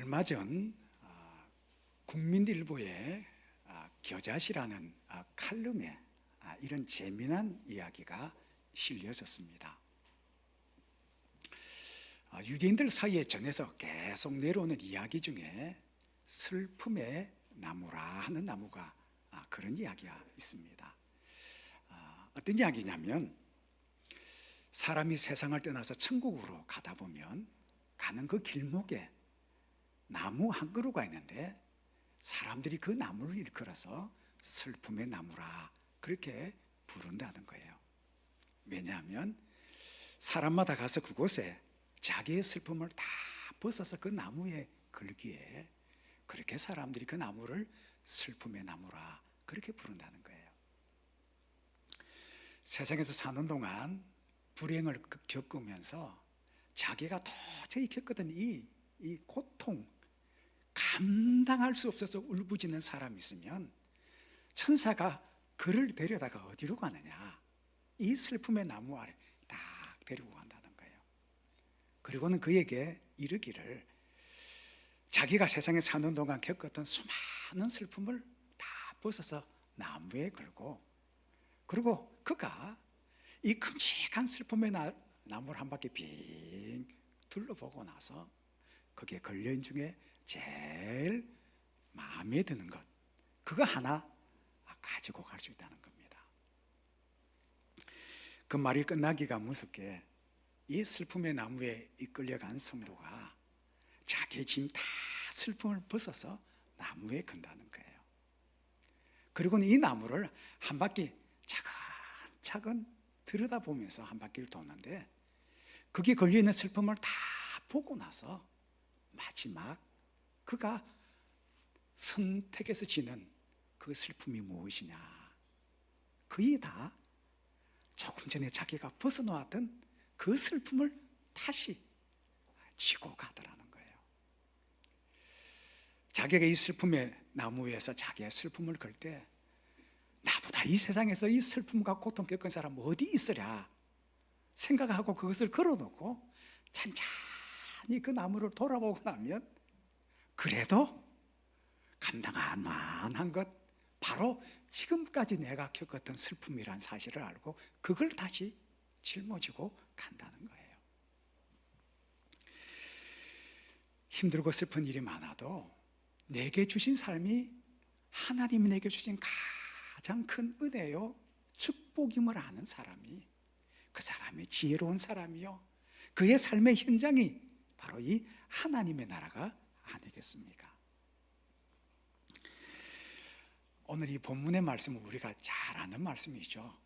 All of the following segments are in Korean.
얼마 전 국민일보의 겨자씨라는 칼럼에 이런 재미난 이야기가 실렸었습니다. 유대인들 사이에 전해서 계속 내려오는 이야기 중에 슬픔의 나무라 하는 나무가 그런 이야기가 있습니다. 어떤 이야기냐면 사람이 세상을 떠나서 천국으로 가다 보면 가는 그 길목에 나무 한 그루가 있는데 사람들이 그 나무를 일컬어서 슬픔의 나무라 그렇게 부른다는 거예요. 왜냐하면 사람마다 가서 그곳에 자기의 슬픔을 다 벗어서 그 나무에 걸기에 그렇게 사람들이 그 나무를 슬픔의 나무라 그렇게 부른다는 거예요. 세상에서 사는 동안 불행을 겪으면서 자기가 도저히 겪었던 이 고통, 감당할 수 없어서 울부짖는 사람이 있으면 천사가 그를 데려다가 어디로 가느냐? 이 슬픔의 나무 아래 딱 데리고 간다는 거예요. 그리고는 그에게 이르기를 자기가 세상에 사는 동안 겪었던 수많은 슬픔을 다 벗어서 나무에 걸고 그리고 그가 이 큼직한 슬픔의 나무를 한 바퀴 빙 둘러보고 나서 거기에 걸려있는 중에 제일 마음에 드는 것 그거 하나 가지고 갈 수 있다는 겁니다. 그 말이 끝나기가 무섭게 이 슬픔의 나무에 이끌려간 성도가 자기의 짐 다 슬픔을 벗어서 나무에 건다는 거예요. 그리고는 이 나무를 한 바퀴 차근차근 들여다보면서 한 바퀴를 도는데 거기에 걸려있는 슬픔을 다 보고 나서 마지막 그가 선택해서 지는 그 슬픔이 무엇이냐? 그게 다 조금 전에 자기가 벗어놓았던 그 슬픔을 다시 지고 가더라는 거예요. 자기가 이 슬픔의 나무 위에서 자기의 슬픔을 걸 때 나보다 이 세상에서 이 슬픔과 고통 겪은 사람 어디 있으랴 생각하고 그것을 걸어놓고 찬찬히 그 나무를 돌아보고 나면 그래도 감당할 만한 것 바로 지금까지 내가 겪었던 슬픔이란 사실을 알고 그걸 다시 짊어지고 간다는 거예요. 힘들고 슬픈 일이 많아도 내게 주신 삶이 하나님이 내게 주신 가장 큰 은혜요 축복임을 아는 사람이 그 사람이 지혜로운 사람이요 그의 삶의 현장이 바로 이 하나님의 나라가 아니겠습니까? 오늘 이 본문의 말씀은 우리가 잘 아는 말씀이죠.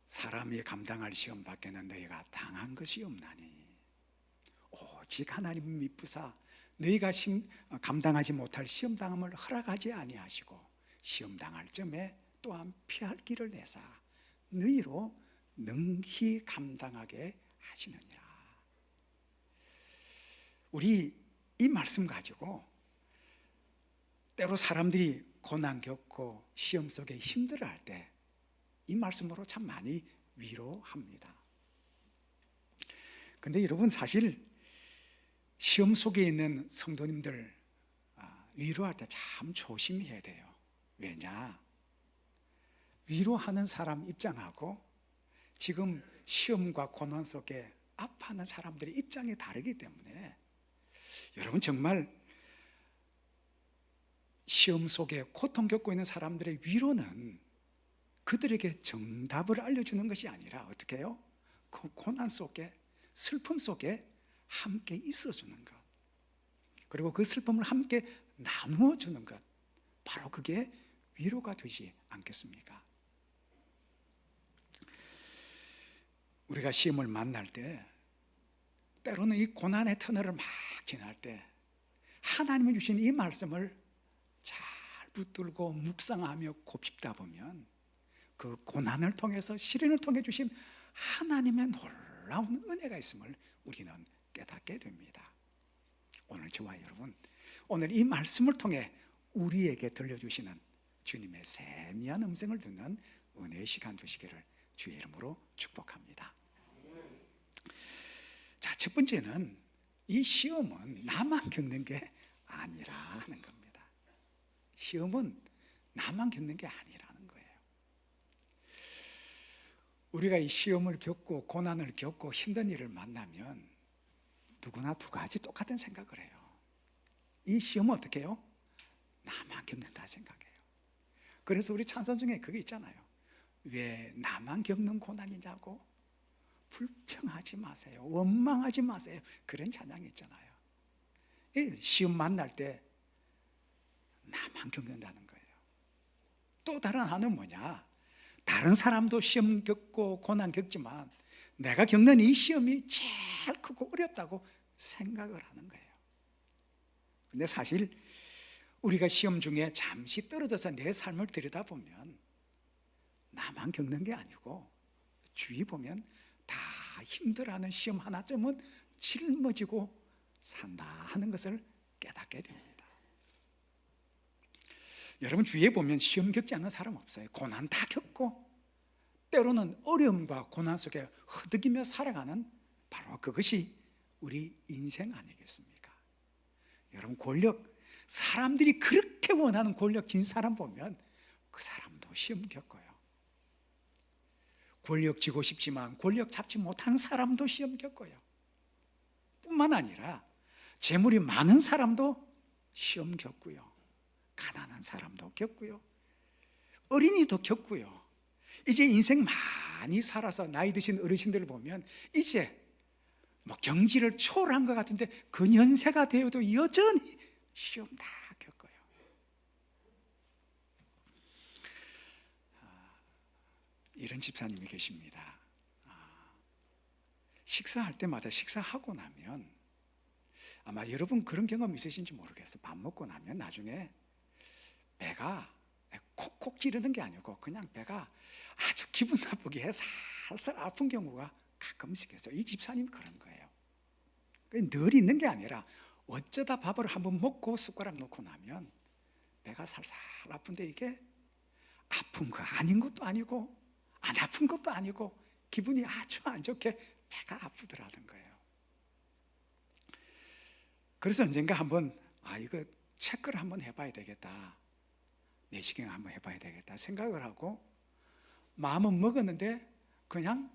사람이 감당할 시험 밖에는 너희가 당한 것이 없나니 오직 하나님 미쁘사 너희가 감당하지 못할 시험 당함을 허락하지 아니하시고 시험 당할 점에 또한 피할 길을 내사 너희로 능히 감당하게 하시느니라. 우리 이 말씀 가지고 때로 사람들이 고난 겪고 시험 속에 힘들어할 때 이 말씀으로 참 많이 위로합니다. 그런데 여러분 사실 시험 속에 있는 성도님들 위로할 때 참 조심해야 돼요. 왜냐? 위로하는 사람 입장하고 지금 시험과 고난 속에 아파하는 사람들의 입장이 다르기 때문에 여러분 정말 시험 속에 고통 겪고 있는 사람들의 위로는 그들에게 정답을 알려주는 것이 아니라 어떻게 해요? 그 고난 속에 슬픔 속에 함께 있어주는 것 그리고 그 슬픔을 함께 나누어 주는 것 바로 그게 위로가 되지 않겠습니까? 우리가 시험을 만날 때 때로는 이 고난의 터널을 막 지날 때 하나님이 주신 이 말씀을 잘 붙들고 묵상하며 곱씹다 보면 그 고난을 통해서 시련을 통해 주신 하나님의 놀라운 은혜가 있음을 우리는 깨닫게 됩니다. 오늘 저와 여러분 오늘 이 말씀을 통해 우리에게 들려주시는 주님의 세미한 음성을 듣는 은혜의 시간 되시기를 주의 이름으로 축복합니다. 자, 첫 번째는 이 시험은 나만 겪는 게 아니라는 겁니다. 시험은 나만 겪는 게 아니라는 거예요. 우리가 이 시험을 겪고 고난을 겪고 힘든 일을 만나면 누구나 두 가지 똑같은 생각을 해요. 이 시험은 어떻게 해요? 나만 겪는다 생각해요. 그래서 우리 찬송 중에 그게 있잖아요. 왜 나만 겪는 고난이냐고 불평하지 마세요. 원망하지 마세요. 그런 찬양이 있잖아요. 이 시험 만날 때 나만 겪는다는 거예요. 또 다른 하나는 뭐냐? 다른 사람도 시험 겪고 고난 겪지만 내가 겪는 이 시험이 제일 크고 어렵다고 생각을 하는 거예요. 근데 사실 우리가 시험 중에 잠시 떨어져서 내 삶을 들여다보면 나만 겪는 게 아니고 주위 보면 다 힘들어하는 시험 하나쯤은 짊어지고 산다 하는 것을 깨닫게 됩니다. 여러분 주위에 보면 시험 겪지 않는 사람 없어요. 고난 다 겪고 때로는 어려움과 고난 속에 허덕이며 살아가는 바로 그것이 우리 인생 아니겠습니까? 여러분 권력, 사람들이 그렇게 원하는 권력 진 사람 보면 그 사람도 시험 겪어요. 권력 쥐고 싶지만 권력 잡지 못한 사람도 시험 겪어요. 뿐만 아니라 재물이 많은 사람도 시험 겪고요. 가난한 사람도 겪고요. 어린이도 겪고요. 이제 인생 많이 살아서 나이 드신 어르신들을 보면 이제 뭐 경지를 초월한 것 같은데 그 연세가 되어도 여전히 시험 다 겪어요. 이런 집사님이 계십니다. 식사할 때마다 식사하고 나면 아마 여러분 그런 경험 있으신지 모르겠어요. 밥 먹고 나면 나중에 배가 콕콕 찌르는 게 아니고 그냥 배가 아주 기분 나쁘게 살살 아픈 경우가 가끔씩 있어요. 이 집사님이 그런 거예요. 늘 있는 게 아니라 어쩌다 밥을 한번 먹고 숟가락 놓고 나면 배가 살살 아픈데 이게 아픈 거 아닌 것도 아니고 안 아픈 것도 아니고 기분이 아주 안 좋게 배가 아프더라는 거예요. 그래서 언젠가 한번 이거 체크를 한번 해봐야 되겠다, 내시경 한번 해봐야 되겠다 생각을 하고 마음은 먹었는데 그냥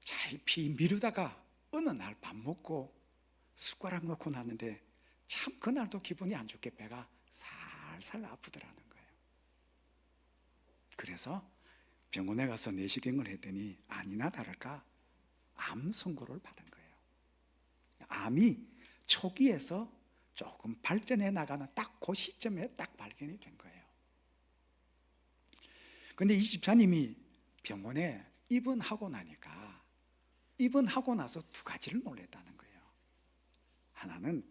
잘피 미루다가 어느 날 밥 먹고 숟가락 넣고 났는데 참 그날도 기분이 안 좋게 배가 살살 아프더라는 거예요. 그래서 병원에 가서 내시경을 했더니 아니나 다를까 암 선고를 받은 거예요. 암이 초기에서 조금 발전해 나가는 딱 그 시점에 딱 발견이 된 거예요. 그런데 이 집사님이 병원에 입원하고 나니까 입원하고 나서 두 가지를 놀랬다는 거예요. 하나는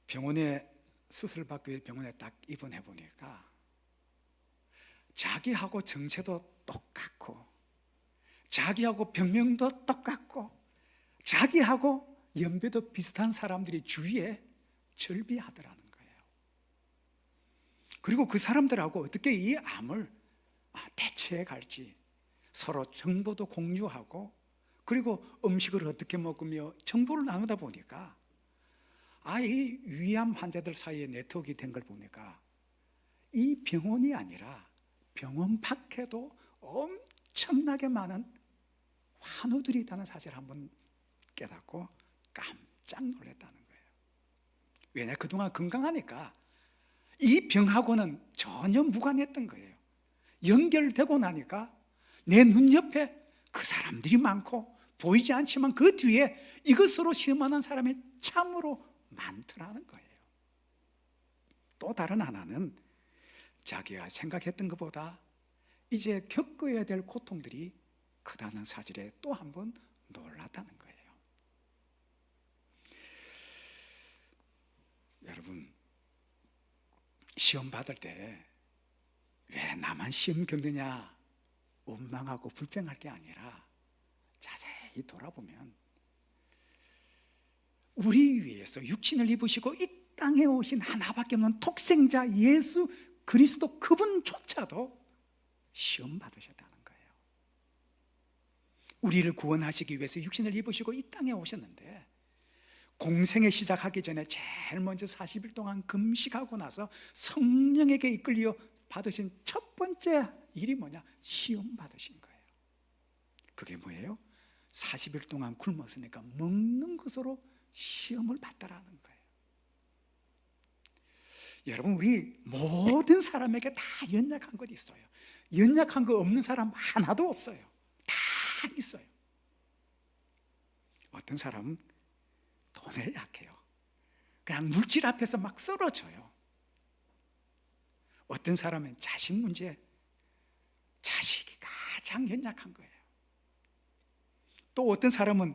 병원에 수술받기 위해 병원에 딱 입원해 보니까 자기하고 정체도 똑같고 자기하고 병명도 똑같고 자기하고 연배도 비슷한 사람들이 주위에 절비하더라는 거예요. 그리고 그 사람들하고 어떻게 이 암을 대처해 갈지 서로 정보도 공유하고 그리고 음식을 어떻게 먹으며 정보를 나누다 보니까 이 위암 환자들 사이에 네트워크가 된 걸 보니까 이 병원이 아니라 병원 밖에도 엄청나게 많은 환우들이 있다는 사실을 한번 깨닫고 깜짝 놀랐다는 거예요. 왜냐, 그동안 건강하니까 이 병하고는 전혀 무관했던 거예요. 연결되고 나니까 내 눈 옆에 그 사람들이 많고 보이지 않지만 그 뒤에 이것으로 시험하는 사람이 참으로 많더라는 거예요. 또 다른 하나는 자기가 생각했던 것보다 이제 겪어야 될 고통들이 크다는 사실에 또 한 번 놀랐다는 거예요. 여러분, 시험 받을 때 왜 나만 시험 겪느냐 원망하고 불평할 게 아니라 자세히 돌아보면 우리 위해서 육신을 입으시고 이 땅에 오신 하나밖에 없는 독생자 예수 그리스도 그분조차도 시험 받으셨다는 거예요. 우리를 구원하시기 위해서 육신을 입으시고 이 땅에 오셨는데 공생에 시작하기 전에 제일 먼저 40일 동안 금식하고 나서 성령에게 이끌려 받으신 첫 번째 일이 뭐냐? 시험 받으신 거예요. 그게 뭐예요? 40일 동안 굶었으니까 먹는 것으로 시험을 받더라는 거예요. 여러분, 우리 모든 사람에게 다 연약한 것 있어요. 연약한 거 없는 사람 하나도 없어요. 다 있어요. 어떤 사람은 돈에 약해요. 그냥 물질 앞에서 막 쓰러져요. 어떤 사람은 자식 문제, 자식이 가장 연약한 거예요. 또 어떤 사람은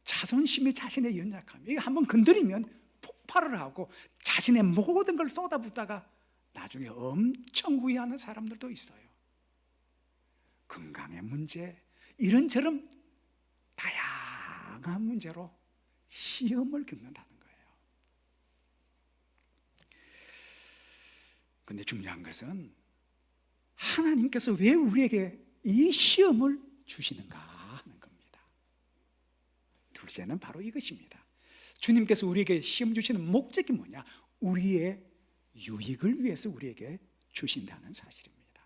자존심이 자신의 연약함, 이거 한번 건드리면 폭발을 하고 자신의 모든 걸 쏟아붓다가 나중에 엄청 후회하는 사람들도 있어요. 건강의 문제, 이런저런 다양한 문제로 시험을 겪는다는 거예요. 근데 중요한 것은 하나님께서 왜 우리에게 이 시험을 주시는가 하는 겁니다. 둘째는 바로 이것입니다. 주님께서 우리에게 시험 주시는 목적이 뭐냐? 우리의 유익을 위해서 우리에게 주신다는 사실입니다.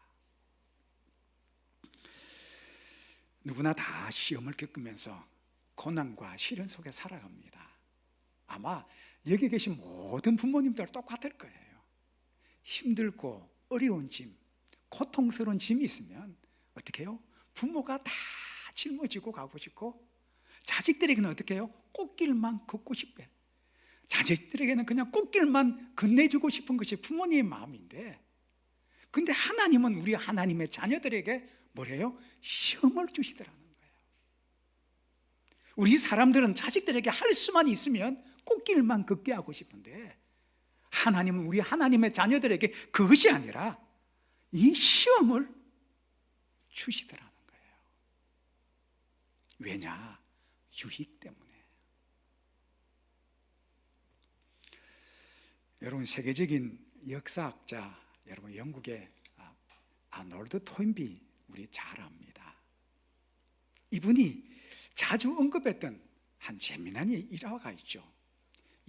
누구나 다 시험을 겪으면서 고난과 시련 속에 살아갑니다. 아마 여기 계신 모든 부모님들 똑같을 거예요. 힘들고 어려운 짐, 고통스러운 짐이 있으면 어떻게 해요? 부모가 다 짊어지고 가고 싶고, 자식들에게는 어떻게 해요? 꽃길만 걷고 싶대. 자식들에게는 그냥 꽃길만 건네주고 싶은 것이 부모님의 마음인데, 근데 하나님은 우리 하나님의 자녀들에게 뭐래요? 시험을 주시더라는 거예요. 우리 사람들은 자식들에게 할 수만 있으면 꽃길만 걷게 하고 싶은데, 하나님은 우리 하나님의 자녀들에게 그것이 아니라 이 시험을 주시더라는 거예요. 왜냐? 유익 때문에. 여러분, 세계적인 역사학자, 여러분 영국의 아놀드 토인비 우리 잘 압니다. 이분이 자주 언급했던 한 재미난 일화가 있죠.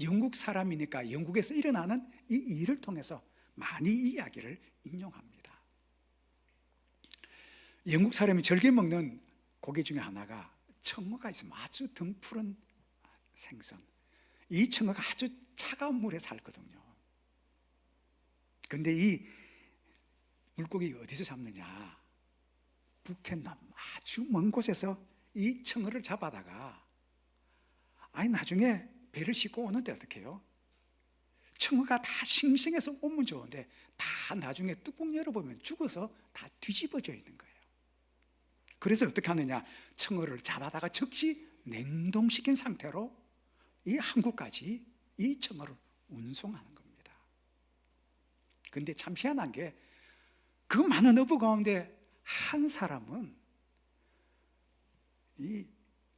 영국 사람이니까 영국에서 일어나는 이 일을 통해서 많이 이 이야기를 인용합니다. 영국 사람이 즐겨 먹는 고기 중에 하나가 청어가 있으면 아주 덩푸른 생선. 이 청어가 아주 차가운 물에 살거든요. 그런데 이 물고기 어디서 잡느냐? 북해남 아주 먼 곳에서 이 청어를 잡아다가, 나중에 배를 싣고 오는데 어떻게 해요? 청어가 다 싱싱해서 오면 좋은데 다 나중에 뚜껑 열어보면 죽어서 다 뒤집어져 있는 거예요. 그래서 어떻게 하느냐? 청어를 잡아다가 즉시 냉동시킨 상태로 이 한국까지 이 청어를 운송하는 겁니다. 그런데 참 희한한 게, 그 많은 어부 가운데 한 사람은 이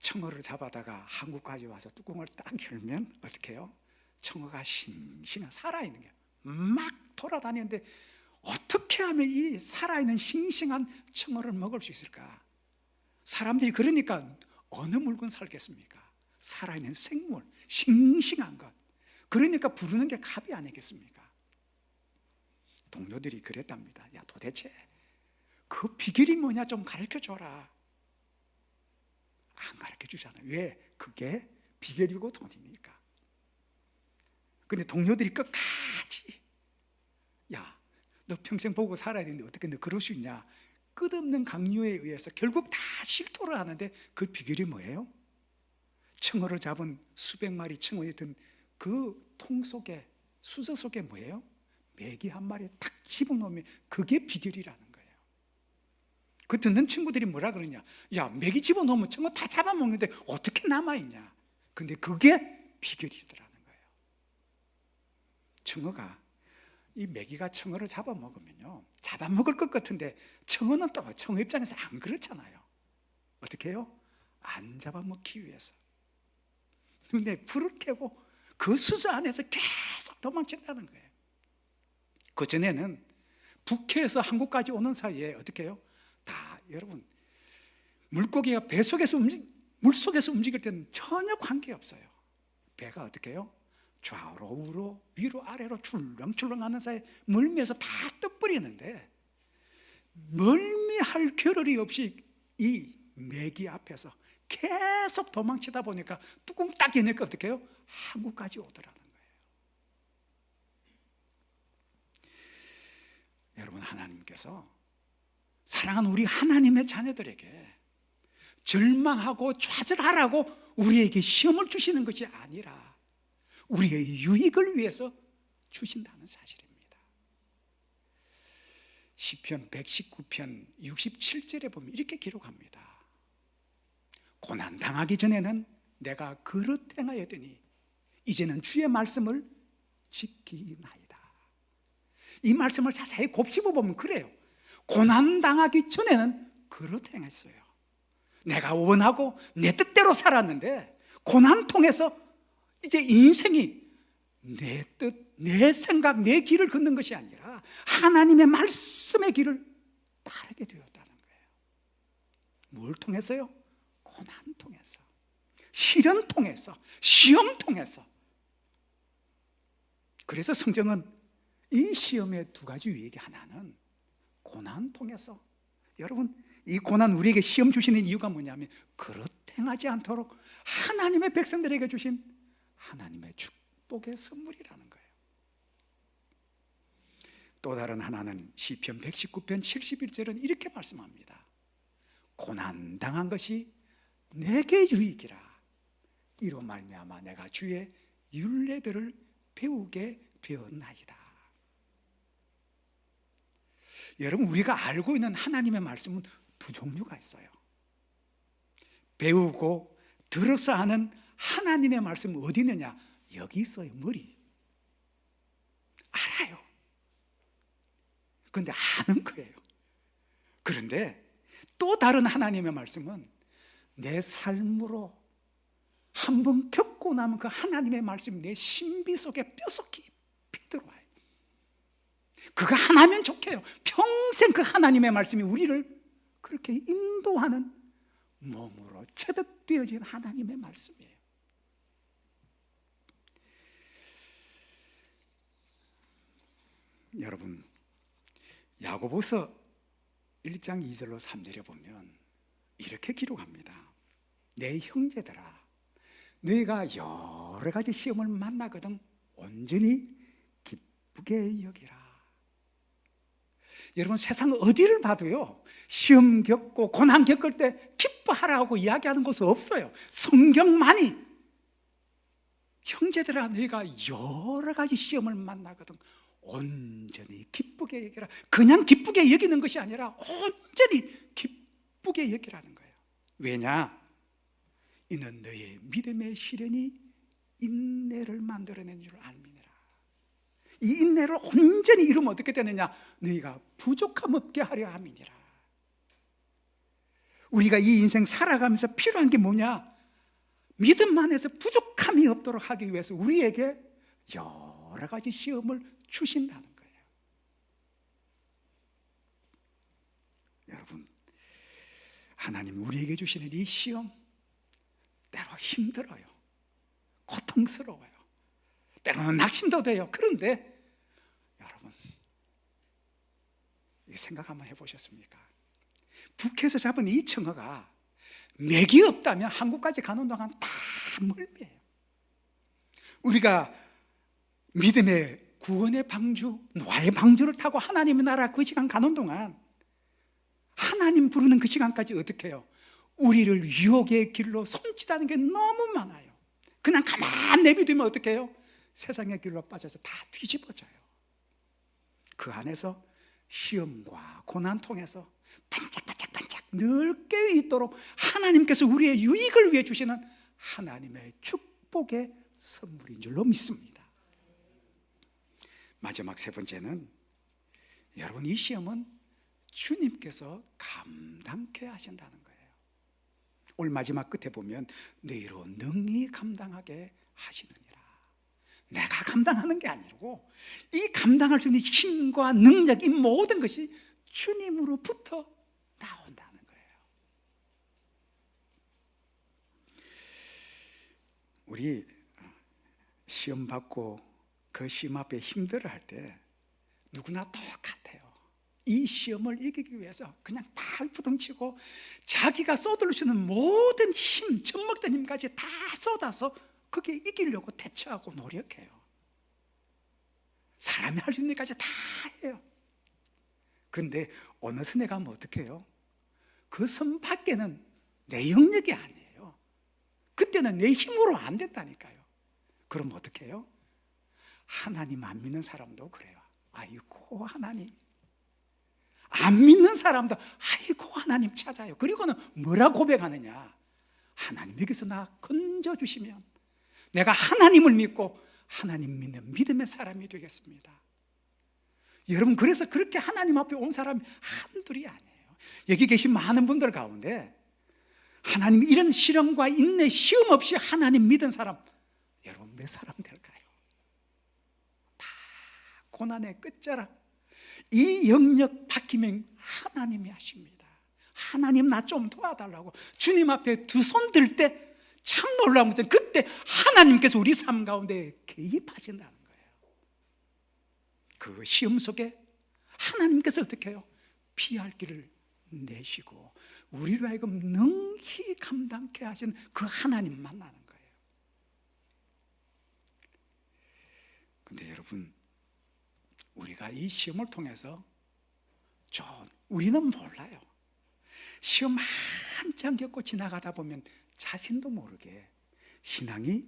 청어를 잡아다가 한국까지 와서 뚜껑을 딱 열면 어떻게 해요? 청어가 싱싱한 살아있는 게 막 돌아다니는데, 어떻게 하면 이 살아있는 싱싱한 청어를 먹을 수 있을까? 사람들이 그러니까 어느 물건 살겠습니까? 살아있는 생물, 싱싱한 것. 그러니까 부르는 게 갑이 아니겠습니까? 동료들이 그랬답니다. 야, 도대체 그 비결이 뭐냐? 좀 가르쳐줘라. 안 가르쳐주잖아요. 왜? 그게 비결이고 돈이니까. 근데 동료들이 끝까지, 야, 너 평생 보고 살아야 되는데 어떻게 너 그럴 수 있냐? 끝없는 강요에 의해서 결국 다 실토를 하는데, 그 비결이 뭐예요? 청어를 잡은 수백 마리 청어에 든 그 통 속에, 수저 속에 뭐예요? 메기 한 마리 탁 집어넣으면 그게 비결이라는 거예요. 그 듣는 친구들이 뭐라 그러냐? 야, 메기 집어넣으면 청어 다 잡아먹는데 어떻게 남아있냐? 근데 그게 비결이더라는 거예요. 청어가, 이 메기가 청어를 잡아먹으면요, 잡아먹을 것 같은데 청어는 또 청어 입장에서 안 그렇잖아요. 어떻게 해요? 안 잡아먹기 위해서 눈에 불을 켜고 그 수저 안에서 계속 도망친다는 거예요. 그 전에는 북해에서 한국까지 오는 사이에 어떻게 해요? 다 여러분, 물고기가 배 속에서 물속에서 움직일 때는 전혀 관계없어요. 배가 어떻게 해요? 좌우로 우로 위로 아래로 출렁출렁하는 사이에 멀미해서 다 떠버리는데, 멀미할 겨를이 없이 이 메기 앞에서 계속 도망치다 보니까 뚜껑 딱 여니까 어떻게 해요? 한국까지 오더라는 거예요. 여러분, 하나님께서 사랑하는 우리 하나님의 자녀들에게 절망하고 좌절하라고 우리에게 시험을 주시는 것이 아니라 우리의 유익을 위해서 주신다는 사실입니다. 시편 119편 67절에 보면 이렇게 기록합니다. 고난당하기 전에는 내가 그릇 행하였더니 이제는 주의 말씀을 지키나이다. 이 말씀을 자세히 곱씹어 보면 그래요. 고난당하기 전에는 그릇 행했어요. 내가 원하고 내 뜻대로 살았는데 고난 통해서 이제 인생이 내 뜻, 내 생각, 내 길을 걷는 것이 아니라 하나님의 말씀의 길을 따르게 되었다는 거예요. 뭘 통해서요? 고난 통해서, 시련 통해서, 시험 통해서. 그래서 성경은 이 시험의 두 가지 유익이 하나는 고난 통해서, 여러분, 이 고난 우리에게 시험 주시는 이유가 뭐냐면 그릇 행하지 않도록 하나님의 백성들에게 주신 하나님의 축복의 선물이라는 거예요. 또 다른 하나는 시편 119편 71절은 이렇게 말씀합니다. 고난 당한 것이 내게 유익이라. 이로 말미암아 내가 주의 율례들을 배우게 되었나이다. 여러분, 우리가 알고 있는 하나님의 말씀은 두 종류가 있어요. 배우고 들어서 하는 하나님의 말씀은 어디 있느냐? 여기 있어요. 머리. 알아요. 그런데 아는 거예요. 그런데 또 다른 하나님의 말씀은 내 삶으로 한번 겪고 나면 그 하나님의 말씀이 내 신비 속에 뼈속 깊이 들어와요. 그거 하나면 좋게요. 평생 그 하나님의 말씀이 우리를 그렇게 인도하는 몸으로 체득되어진 하나님의 말씀이에요. 여러분, 야고보서 1장 2절로 3절에 보면 이렇게 기록합니다. 내 형제들아, 너희가 여러 가지 시험을 만나거든 온전히 기쁘게 여기라. 여러분, 세상 어디를 봐도요, 시험 겪고 고난 겪을 때 기뻐하라고 이야기하는 곳은 없어요. 성경만이 형제들아, 너희가 여러 가지 시험을 만나거든 온전히 기쁘게 여기라. 그냥 기쁘게 여기는 것이 아니라 온전히 기쁘게 여기라는 거예요. 왜냐? 이는 너의 믿음의 시련이 인내를 만들어낸 줄 알미니라. 이 인내를 온전히 이루면 어떻게 되느냐? 너희가 부족함 없게 하려 함이니라. 우리가 이 인생 살아가면서 필요한 게 뭐냐? 믿음 안에서 부족함이 없도록 하기 위해서 우리에게 여러 가지 시험을 주신다는 거예요. 여러분, 하나님 우리에게 주시는 이 시험 때로 힘들어요. 고통스러워요. 때로는 낙심도 돼요. 그런데 여러분, 생각 한번 해보셨습니까? 북해에서 잡은 이 청어가 맥이 없다면 한국까지 가는 동안 다 멀미예요. 우리가 믿음의 구원의 방주, 노아의 방주를 타고 하나님의 나라 그 시간 가는 동안 하나님 부르는 그 시간까지 어떻게 해요? 우리를 유혹의 길로 손짓하는 게 너무 많아요. 그냥 가만 내비두면 어떻게 해요? 세상의 길로 빠져서 다 뒤집어져요. 그 안에서 시험과 고난 통해서 반짝반짝반짝 넓게 있도록 하나님께서 우리의 유익을 위해 주시는 하나님의 축복의 선물인 줄로 믿습니다. 마지막 세 번째는, 여러분, 이 시험은 주님께서 감당케 하신다는 거예요. 오늘 마지막 끝에 보면 너희로 능히 감당하게 하시느니라. 내가 감당하는 게 아니고 이 감당할 수 있는 힘과 능력, 이 모든 것이 주님으로부터 나온다는 거예요. 우리 시험 받고 그 시험 앞에 힘들어할 때 누구나 똑같아요. 이 시험을 이기기 위해서 그냥 발부둥치고 자기가 쏟을 수 있는 모든 힘, 젖먹던 힘까지 다 쏟아서 그게 이기려고 대처하고 노력해요. 사람이 할 수 있는 것까지 다 해요. 그런데 어느 선에 가면 어떻게 해요? 그 선 밖에는 내 영역이 아니에요. 그때는 내 힘으로 안 된다니까요. 그럼 어떻게 해요? 하나님 안 믿는 사람도 그래요. 아이고 하나님. 안 믿는 사람도 아이고 하나님 찾아요. 그리고는 뭐라 고백하느냐? 하나님 여기서 나 건져주시면 내가 하나님을 믿고 하나님 믿는 믿음의 사람이 되겠습니다. 여러분, 그래서 그렇게 하나님 앞에 온 사람이 한둘이 아니에요. 여기 계신 많은 분들 가운데 하나님 이런 시련과 인내, 시험 없이 하나님 믿은 사람, 여러분 몇 사람 될까요? 다 고난의 끝자락. 이 영역 바뀌면 하나님이 하십니다. 하나님 나 좀 도와달라고 주님 앞에 두 손 들 때 참 놀라운 것은 그때 하나님께서 우리 삶 가운데 개입하신다는 거예요. 그 시험 속에 하나님께서 어떻게 해요? 피할 길을 내시고 우리로 하여금 능히 감당케 하신 그 하나님 만나는 거예요. 근데 여러분, 우리가 이 시험을 통해서 우리는 몰라요. 시험 한참 겪고 지나가다 보면 자신도 모르게 신앙이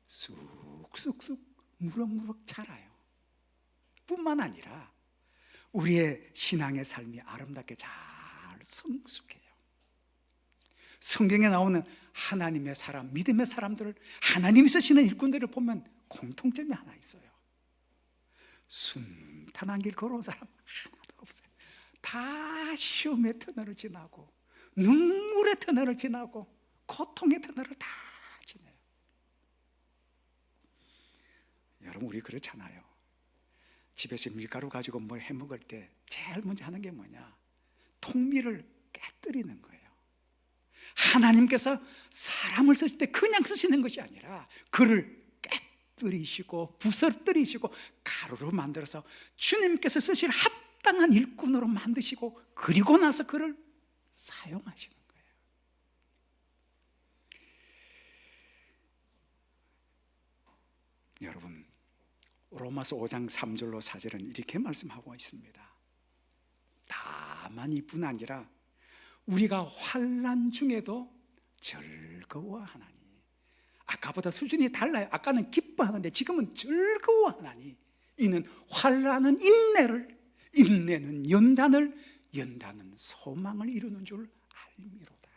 쑥쑥쑥 무럭무럭 자라요. 뿐만 아니라 우리의 신앙의 삶이 아름답게 잘 성숙해요. 성경에 나오는 하나님의 사람, 믿음의 사람들을, 하나님이 쓰시는 일꾼들을 보면 공통점이 하나 있어요. 순탄한 길 걸어온 사람 하나도 없어요. 다 시험의 터널을 지나고 눈물의 터널을 지나고 고통의 터널을 다 지내요. 여러분, 우리 그렇잖아요. 집에서 밀가루 가지고 뭘 해먹을 때 제일 먼저 하는 게 뭐냐? 통밀을 깨뜨리는 거예요. 하나님께서 사람을 쓰실 때 그냥 쓰시는 것이 아니라 그를 깨뜨리시고 부서뜨리시고 가루로 만들어서 주님께서 쓰실 합당한 일꾼으로 만드시고 그리고 나서 그를 사용하시는 거예요. 여러분, 로마서 5장 3절로 4절은 이렇게 말씀하고 있습니다. 다만 이뿐 아니라 우리가 환난 중에도 즐거워하나니. 아까보다 수준이 달라요. 아까는 기뻐하는데 지금은 즐거워하나니. 이는 환난은 인내를, 인내는 연단을, 연단은 소망을 이루는 줄 알미로다.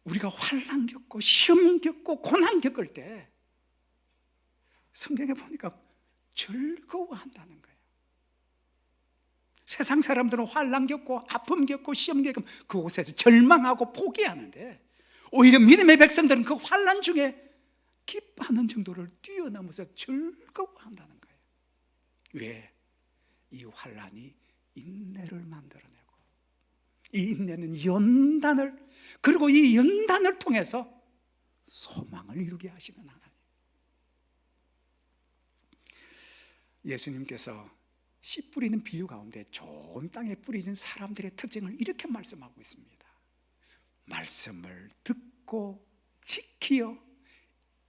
우리가 환난 겪고 시험 겪고 고난 겪을 때 성경에 보니까 즐거워한다는 거예요. 세상 사람들은 환난 겪고 아픔 겪고 시험 겪으면 그곳에서 절망하고 포기하는데 오히려 믿음의 백성들은 그 환난 중에 기뻐하는 정도를 뛰어넘어서 즐거워한다는 거예요. 왜? 이 환난이 인내를 만들어내고 이 인내는 연단을, 그리고 이 연단을 통해서 소망을 이루게 하시는 하나님. 예수님께서 씨 뿌리는 비유 가운데 좋은 땅에 뿌려진 사람들의 특징을 이렇게 말씀하고 있습니다. 말씀을 듣고 지키어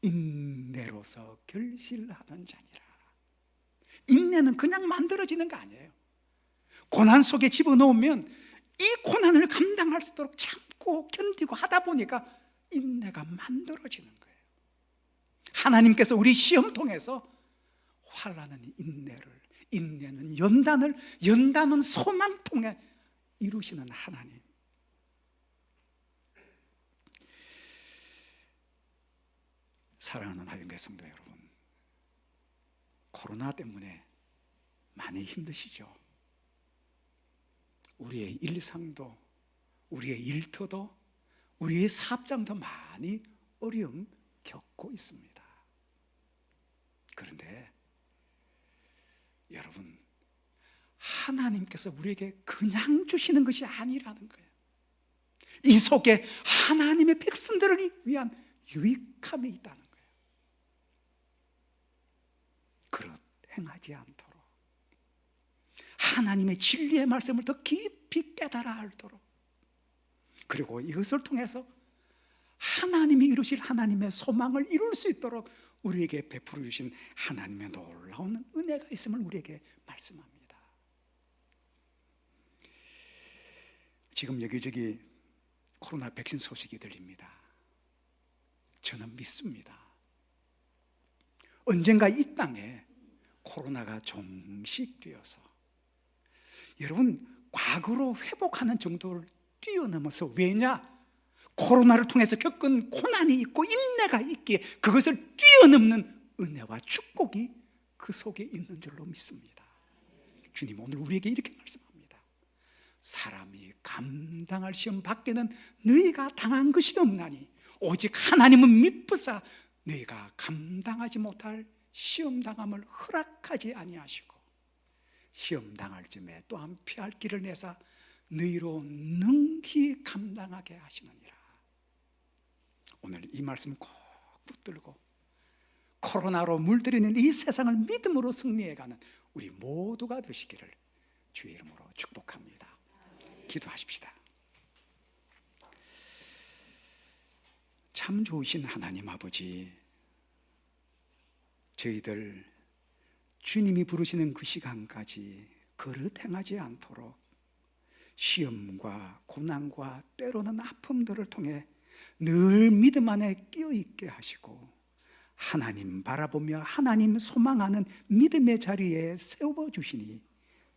인내로서 결실하는 자니라. 인내는 그냥 만들어지는 거 아니에요. 고난 속에 집어넣으면 이 고난을 감당할 수 있도록 참고 견디고 하다 보니까 인내가 만들어지는 거예요. 하나님께서 우리 시험 통해서 환난은 인내를, 인내는 연단을, 연단은 소망 통해 이루시는 하나님. 사랑하는 하윤교 성도 여러분, 코로나 때문에 많이 힘드시죠? 우리의 일상도, 우리의 일터도, 우리의 사업장도 많이 어려움 겪고 있습니다. 그런데 여러분, 하나님께서 우리에게 그냥 주시는 것이 아니라는 거예요. 이 속에 하나님의 백성들을 위한 유익함이 있다는 거예요. 그렇 행하지 않도록 하나님의 진리의 말씀을 더 깊이 깨달아 알도록, 그리고 이것을 통해서 하나님이 이루실 하나님의 소망을 이룰 수 있도록 우리에게 베풀어 주신 하나님의 놀라운 은혜가 있음을 우리에게 말씀합니다. 지금 여기저기 코로나 백신 소식이 들립니다. 저는 믿습니다. 언젠가 이 땅에 코로나가 종식되어서 여러분 과거로 회복하는 정도를 뛰어넘어서, 왜냐? 코로나를 통해서 겪은 고난이 있고 인내가 있기에 그것을 뛰어넘는 은혜와 축복이 그 속에 있는 줄로 믿습니다. 주님 오늘 우리에게 이렇게 말씀합니다. 사람이 감당할 시험 밖에는 너희가 당한 것이 없나니 오직 하나님은 미쁘사 너희가 감당하지 못할 시험 당함을 허락하지 아니하시고 시험 당할 즈음에 또한 피할 길을 내사 너희로 능히 감당하게 하시느니라. 오늘 이 말씀 꼭 붙들고 코로나로 물들이는 이 세상을 믿음으로 승리해가는 우리 모두가 되시기를 주의 이름으로 축복합니다. 기도하십시다. 참 좋으신 하나님 아버지, 저희들 주님이 부르시는 그 시간까지 그릇 행하지 않도록 시험과 고난과 때로는 아픔들을 통해 늘 믿음 안에 끼어있게 하시고 하나님 바라보며 하나님 소망하는 믿음의 자리에 세워주시니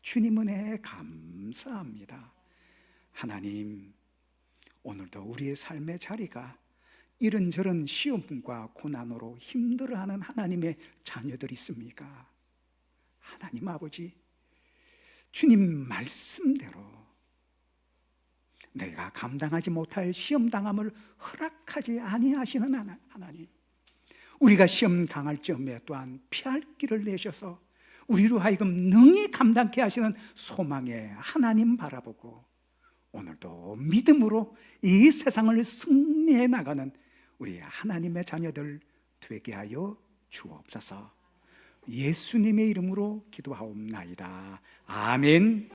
주님 은혜에 감사합니다. 하나님, 오늘도 우리의 삶의 자리가 이런저런 시험과 고난으로 힘들어하는 하나님의 자녀들이 있습니까? 하나님 아버지, 주님 말씀대로 내가 감당하지 못할 시험당함을 허락하지 아니하시는 하나님, 우리가 시험 당할 즈음에 또한 피할 길을 내셔서 우리로 하여금 능히 감당케 하시는 소망의 하나님 바라보고 오늘도 믿음으로 이 세상을 승리해 나가는 우리 하나님의 자녀들 되게 하여 주옵소서. 예수님의 이름으로 기도하옵나이다. 아멘.